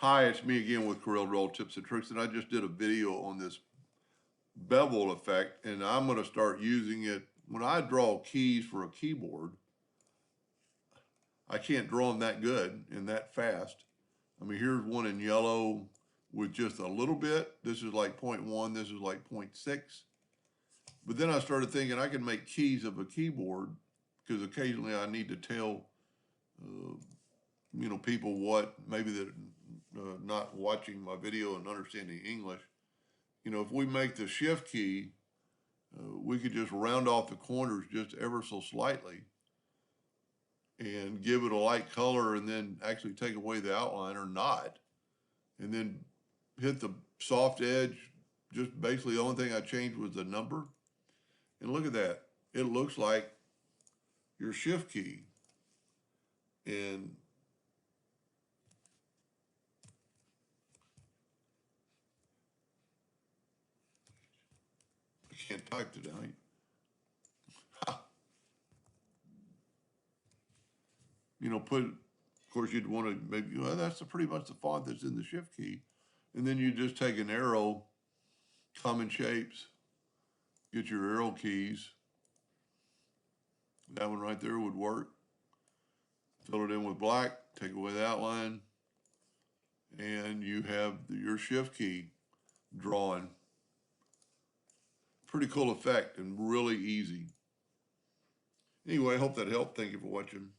Hi, it's me again with Corel Roll Tips and Tricks, and I just did a video on this bevel effect, and I'm going to start using it. When I draw keys for a keyboard, I can't draw them that good and that fast. I mean, here's one in yellow with just a little bit. This is like 0.1, this is like 0.6. But then I started thinking I can make keys of a keyboard because occasionally I need to tell people what maybe that not watching my video and understanding English. If we make the shift key, we could just round off the corners just ever so slightly and give it a light color and then actually take away the outline or not. And then hit the soft edge. Just basically the only thing I changed was the number. And look at that. It looks like your shift key. And I can't type tonight. Of course, you'd want to maybe, that's pretty much the font that's in the shift key. And then you just take an arrow, common shapes, get your arrow keys. That one right there would work. Fill it in with black, take away the outline, and you have your shift key drawn. Pretty cool effect and really easy. Anyway, I hope that helped. Thank you for watching.